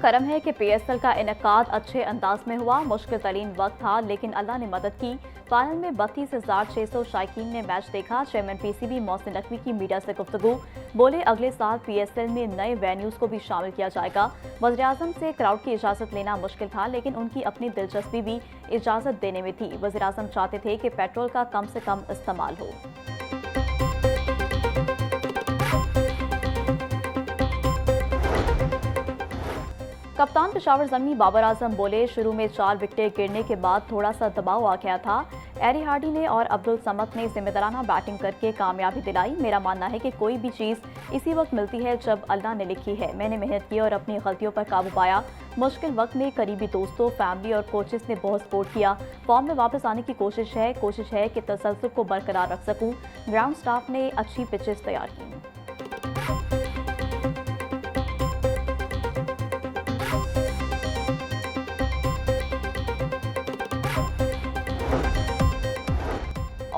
करम है कि पीएसएल का इनेकाद अच्छे अंदाज में हुआ। मुश्किल तरीन वक्त था लेकिन अल्लाह ने मदद की। फाइनल में 32,600 शायकीन ने मैच देखा। चेयरमैन पीसीबी मोहसिन नकवी की मीडिया से गुफ्तगू, बोले अगले साल पीएसएल में नए वेन्यूज को भी शामिल किया जाएगा। वज़ीर-ए-आज़म से क्राउड की इजाज़त लेना मुश्किल था लेकिन उनकी अपनी दिलचस्पी भी इजाज़त देने में थी। वज़ीर-ए-आज़म चाहते थे कि पेट्रोल का कम से कम इस्तेमाल हो। कप्तान पेशावर ज़ल्मी बाबर आजम बोले, शुरू में 4 विकेटें गिरने के बाद थोड़ा सा दबाव आ गया था। एरी हार्डी ने और अब्दुल समद ने जिम्मेदाराना बैटिंग करके कामयाबी दिलाई। मेरा मानना है कि कोई भी चीज़ इसी वक्त मिलती है जब अल्लाह ने लिखी है। मैंने मेहनत की और अपनी गलतियों पर काबू पाया। मुश्किल वक्त में करीबी दोस्तों, फैमिली और कोचेस ने बहुत सपोर्ट किया। फॉर्म में वापस आने की कोशिश है कि तसल्सल को बरकरार रख सकूं। ग्राउंड स्टाफ ने अच्छी पिचेस तैयार की।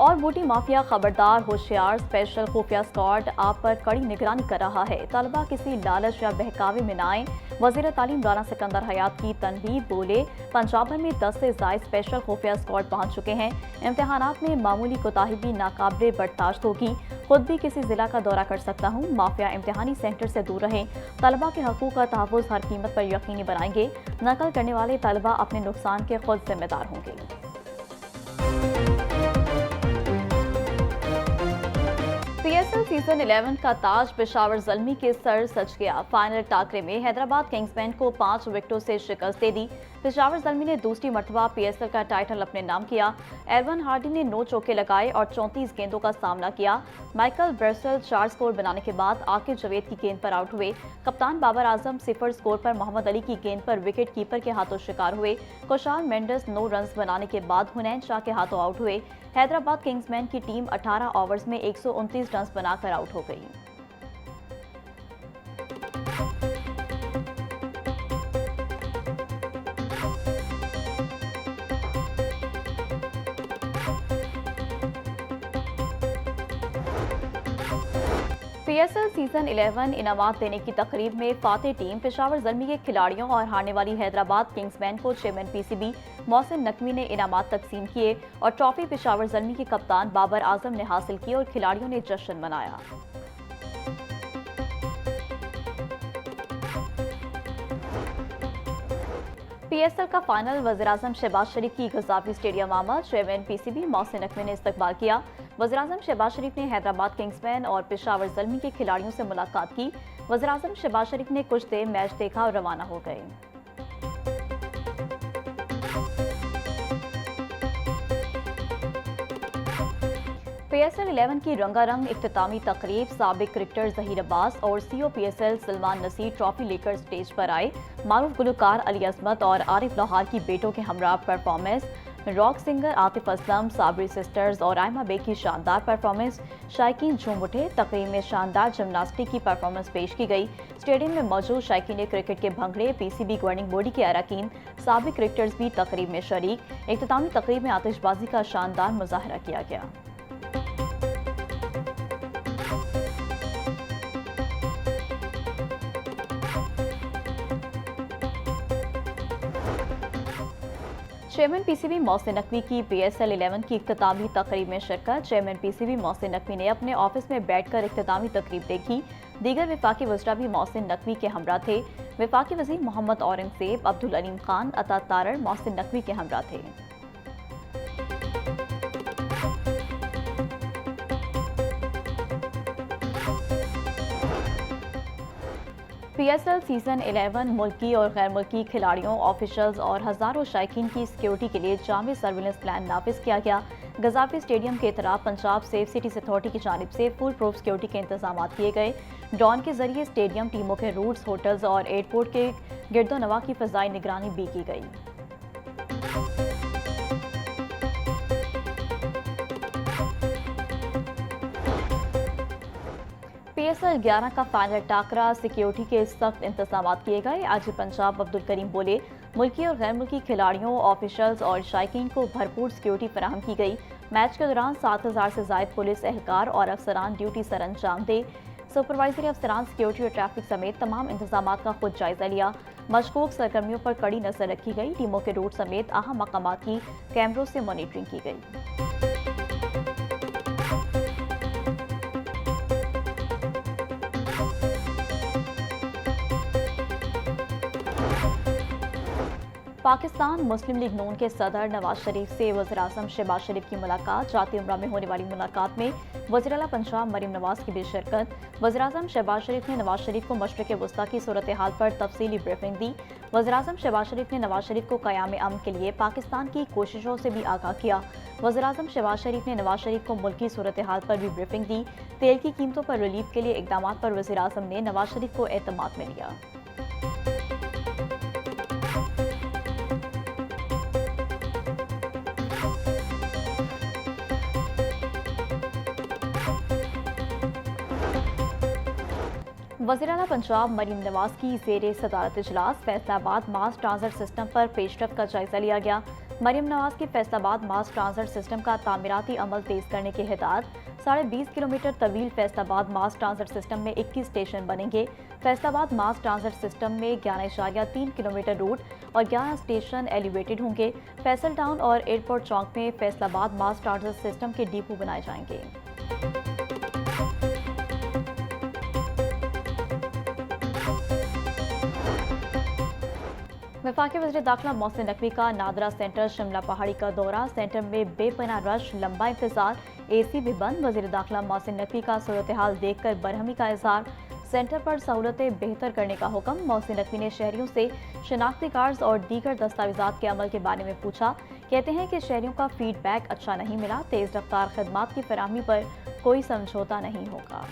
और बूटी माफिया खबरदार, होशियार, स्पेशल खुफिया स्क्वाड आप पर कड़ी निगरानी कर रहा है। तलबा किसी लालच या बहकावे में न आए। वज़ीर तालीम राना सिकंदर हयात की तनबीह, बोले पंजाब भर में 10 से ज़ायद स्पेशल खुफिया स्क्वाड पहुंच चुके हैं। इम्तिहानात में मामूली कोताही भी नाकाबिले बर्दाश्त होगी। खुद भी किसी जिला का दौरा कर सकता हूँ। माफिया इम्तिहानी सेंटर से दूर रहें। तलबा के हकूक़ का तहफ़्फ़ुज़ हर कीमत पर यकीनी बनाएंगे। नकल करने वाले तलबा अपने नुकसान के खुद जिम्मेदार होंगे। पीएसएल सीजन 11 का ताज पेशावर ज़ल्मी के सर सज गया। फाइनल टाकरे में हैदराबाद किंग्समैन को 5 विकेटों से शिकस्त दे दी। पेशावर ज़ल्मी ने दूसरी मरतबा पीएसएल का टाइटल अपने नाम किया। एरवन हार्डी ने 9 चौके लगाए और 34 गेंदों का सामना किया। माइकल ब्रेसल 4 स्कोर बनाने के बाद आकिब जवेद की गेंद पर आउट हुए। कप्तान बाबर आजम 0 स्कोर पर मोहम्मद अली की गेंद पर विकेट कीपर के हाथों शिकार हुए। कुशाल मेंडिस 9 रन बनाने के बाद हुनैन शाह के हाथों आउट हुए। हैदराबाद किंग्समैन की टीम 18 ओवर्स में 129 रन बनाकर आउट हो गई। पीएसएल सीजन 11 इनामात देने की तकरीब में फातेह टीम पेशावर ज़ल्मी के खिलाड़ियों और हारने वाली हैदराबाद किंग्समैन को चेयरमैन पीसीबी मोहसिन नकवी ने इनामात तकसीम किए और ट्रॉफी पेशावर ज़ल्मी के कप्तान बाबर आजम ने हासिल की और खिलाड़ियों ने जश्न मनाया। पीएसएल का फाइनल वज़ीर-ए-आज़म शहबाज शरीफ की गज़ाफी स्टेडियम आमद। चेयरमैन पीसीबी मोहसिन नकवी ने इस्तकबाल किया। वज़ीर-ए-आज़म शहबाज शरीफ ने हैदराबाद किंग्समैन और पेशावर ज़ल्मी के खिलाड़ियों से मुलाकात की। वज़ीर-ए-आज़म शहबाज शरीफ ने कुछ देर मैच देखा और रवाना हो गए। पीएसएल 11 की रंगारंग इख्तितामी तकरीब, साबिक क्रिकेटर ज़हीर अब्बास और CEO PSL Salman Nasir trophy लेकर स्टेज पर आए। मारूफ गुलकार अली अज़मत और आरिफ लोहार की बेटों के हमरा performance, rock singer Atif Aslam, Sabri sisters और आयमा बेग की शानदार परफॉर्मेंस, शायकीन झूम उठे। तकरीब में शानदार जिमनास्टिक की परफॉर्मेंस पेश की गई। स्टेडियम में मौजूद शायकीन क्रिकेट के भंगड़े, पीसीबी गवर्निंग बॉडी के अरकान, साबिक क्रिकेटर्स भी तकरीब में शरीक। इख्तितामी तकरीब में आतिशबाजी का शानदार मुजाहरा किया गया। चेयरमैन पीसीबी मोहसिन नकवी की पीएसएल 11 की इख्तितामी तकरीब में शिरकत। चेयरमैन पीसीबी मोहसिन नकवी ने अपने ऑफिस में बैठकर इख्तितामी तकरीब देखी। दीगर वफाकी वज़रा भी मोहसिन नकवी के हमरा थे। वफाकी वज़ीर मोहम्मद औरंगज़ेब, अब्दुल अलीम खान, अता तारड़ मोहसिन नकवी के हमरा थे। पीएसएल सीजन 11 मुल्की और गैर मुल्की खिलाड़ियों, ऑफिशियल्स और हज़ारों शायकीन की सिक्योरिटी के लिए जामी सर्विलेंस प्लान नाफिज किया गया। गज़ाफी स्टेडियम के इतराफ़ पंजाब सेफ सिटीज़ अथॉरिटी की जानिब से फुल प्रूफ सिक्योरिटी के इंतजाम किए गए। ड्रोन के जरिए स्टेडियम, टीमों के रूट्स, होटल्स और एयरपोर्ट के गिरदोनवा की फ़ज़ाई निगरानी भी की गई। पीएसएल 11 का फाइनल टाकरा, सिक्योरिटी के सख्त इंतजाम किए गए। आज पंजाब अब्दुल करीम बोले, मुल्की और गैर मुल्की खिलाड़ियों, ऑफिशियल्स और शायकीन को भरपूर सिक्योरिटी फराहम की गई। मैच के दौरान 7000 से ज़ायद पुलिस एहलकार और अफसरान ड्यूटी सर अंजाम दे। सुपरवाइजरी अफसरान सिक्योरिटी और ट्रैफिक समेत तमाम इंतजाम का खुद जायजा लिया। मशकूक सरगर्मियों पर कड़ी नजर रखी गई। टीमों के रूट समेत अहम मकामात की कैमरों से मॉनिटरिंग की गई। पाकिस्तान मुस्लिम लीग नून के सदर नवाज शरीफ से वज़ीर-ए-आज़म शहबाज शरीफ की मुलाकात। जाती उम्रा में होने वाली मुलाकात में वज़ीर आला पंजाब मरीम नवाज की भी शिरकत। वज़ीर-ए-आज़म शहबाज शरीफ ने नवाज शरीफ को मशरिक़ वस्ता की सूरत हाल पर तफसीली ब्रीफिंग दी। वज़ीर-ए-आज़म शहबाज शरीफ ने नवाज शरीफ को क़याम अमन के लिए पाकिस्तान की कोशिशों से भी आगाह किया। वज़ीर-ए-आज़म शहबाज शरीफ ने नवाज शरीफ को मुल्क की सूरत हाल पर भी ब्रीफिंग दी। तेल की कीमतों पर रिलीफ के लिए इक़दाम पर वज़ीर-ए-आज़म ने नवाज शरीफ को एतमाद में लिया। वज़ीर आला पंजाब मरीम नवाज की ज़ेरे सदारत इजलास। फैसलाबाद मास ट्रांजिट सिस्टम पर पेशरफ का जायजा लिया गया। मरीम नवाज की फैसलाबाद मास ट्रांजिट सिस्टम का तामीराती अमल तेज करने की हिदायत। 20.5 किलोमीटर तवील फैसलाबाद मास ट्रांजिट सिस्टम में 21 स्टेशन बनेंगे। फैसलाबाद मास ट्रांजिट सिस्टम में 11.3 किलोमीटर रूट और 11 स्टेशन एलिवेटेड होंगे। फैसल टाउन और एयरपोर्ट चौक में फैसलाबाद मास ट्रांजिट सिस्टम के डिपो बनाए जाएंगे। वफाकी वज़ीर दाखिला मोहसिन नकवी का नादरा सेंटर शिमला पहाड़ी का दौरा। सेंटर में बेपनाह रश, लंबा इंतजार, AC भी बंद। वज़ीर दाखिला मोहसिन नकवी का सूरत हाल देखकर बरहमी का इज़हार। सेंटर पर सहूलतें बेहतर करने का हुक्म। मोहसिन नकवी ने शहरियों से शनाख्ती कार्ड्स और दीगर दस्तावेजात के अमल के बारे में पूछा। कहते हैं कि शहरियों का फीडबैक अच्छा नहीं मिला। तेज़ रफ्तार खदमात की फराहमी पर कोई समझौता नहीं होगा।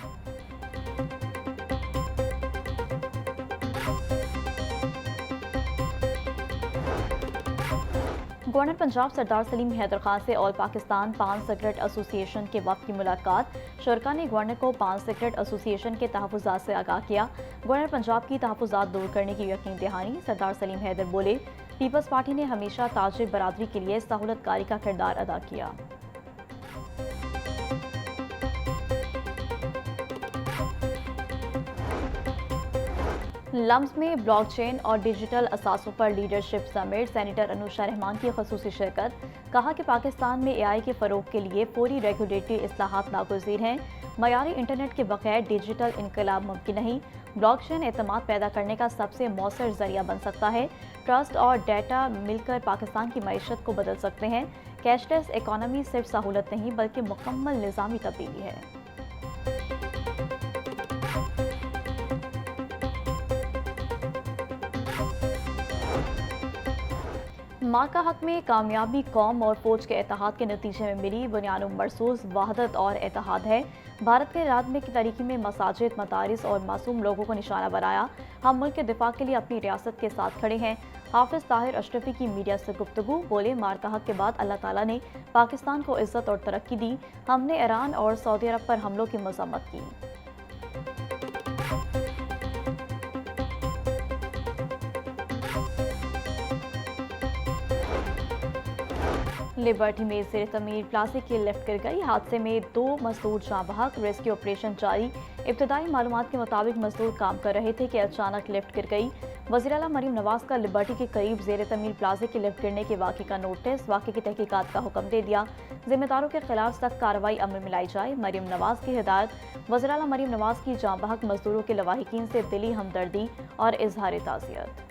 गवर्नर पंजाब सरदार सलीम हैदर खान से ऑल पाकिस्तान पान सिगरेट एसोसिएशन के वक्त की मुलाकात। शुरका ने गवर्नर को पान सिगरेट एसोसिएशन के तहफ़्फ़ुज़ात से आगाह किया। गवर्नर पंजाब की तहफ़्फ़ुज़ात दूर करने की यकीन दहानी। सरदार सलीम हैदर बोले, पीपल्स पार्टी ने हमेशा ताजिर बरादरी के लिए सहूलतकारी का किरदार अदा किया। लम्स में ब्लॉकचेन और डिजिटल असासों पर leadership summit. Senator Anusha Rahman की ख़ुसूसी शिरकत। कहा कि पाकिस्तान में AI के फ़रोग के लिए फौरी रेगुलेटरी इस्लाहात नागुज़ीर हैं। मयारी इंटरनेट के बगैर डिजिटल इनकलाब मुमकिन नहीं। ब्लॉकचेन एतमाद पैदा करने का सबसे मौसर ज़रिया बन सकता है। ट्रस्ट और डेटा मिलकर पाकिस्तान की मईशत को बदल सकते हैं। कैशलेस इकॉनमी सिर्फ सहूलत नहीं बल्कि मुकम्मल निज़ामी तब्दीली है। माँ का हक में कामयाबी कौम और फौज के इत्तेहाद के नतीजे में मिली। बुनियाद मरसूस वहदत और इत्तेहाद है। भारत के राजमे की तरीके में मसाजिद, मदारिस और मासूम लोगों को निशाना बनाया। हम मुल्क के दिफा के लिए अपनी रियासत के साथ खड़े हैं। हाफिज ताहिर अशरफी की मीडिया से गुफ्तगू। बोले, मार का हक के बाद अल्लाह ताला ने पाकिस्तान को इज्जत और तरक्की दी। हमने ईरान और सऊदी अरब पर हमलों की मजम्मत की। लिबर्टी में ज़ेर तमीर प्लास्टिक की लिफ्ट गिर गई। हादसे में 2 मजदूर जाँ बहक। रेस्क्यू ऑपरेशन जारी। इब्तदाई मालूमात के मुताबिक मजदूर काम कर रहे थे कि अचानक लिफ्ट गिर गई। वज़ीर आला मरीम नवाज का लिबर्टी के करीब ज़ेर तमीर प्लास्टिक की लिफ्ट गिरने के वाक़े का नोटिस। वाक़े की तहकीकात का हुक्म दे दिया। जिम्मेदारों के खिलाफ सख्त कार्रवाई अमल में लाई जाए। मरीम नवाज की हिदायत। वज़ीर आला मरीम नवाज की जाँ बहक मजदूरों के लवाहिकीन से दिली हमदर्दी और इजहार ताज़ियत।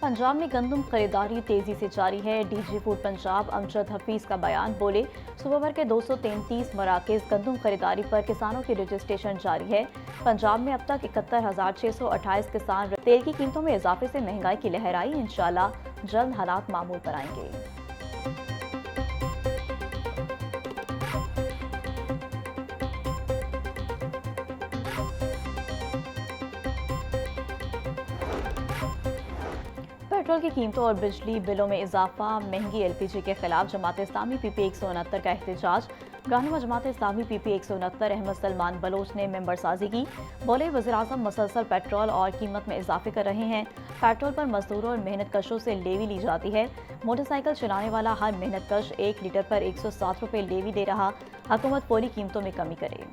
पंजाब में गंदम खरीदारी तेजी से जारी है। DG फूड पंजाब अमजद हफीज का बयान। बोले, सूबा भर के 233 मराकज़ गंदम खरीदारी पर किसानों की रजिस्ट्रेशन जारी है। पंजाब में अब तक 71,628 किसान। तेल की कीमतों में इजाफे से महंगाई की लहर आई। इंशाल्लाह जल्द हालात मामूल पर आएंगे। पेट्रोल की कीमतों और बिजली बिलों में इजाफा। महंगी LPG के खिलाफ जमात इस्लामी PP 169 का एहतजाज। रहनुमा जमात इस्लामी PP 169 अहमद सलमान बलोच ने मेंबर साजी की। बोले, वज़ीर-आज़म मुसलसल पेट्रोल और कीमत में इजाफे कर रहे हैं। पेट्रोल पर मजदूरों और मेहनत कशों से लेवी ली जाती है। मोटरसाइकिल चलाने वाला हर मेहनत कश 1 लीटर पर 107 रुपये लेवी दे रहा। हुकूमत फौरी कीमतों में कमी करे।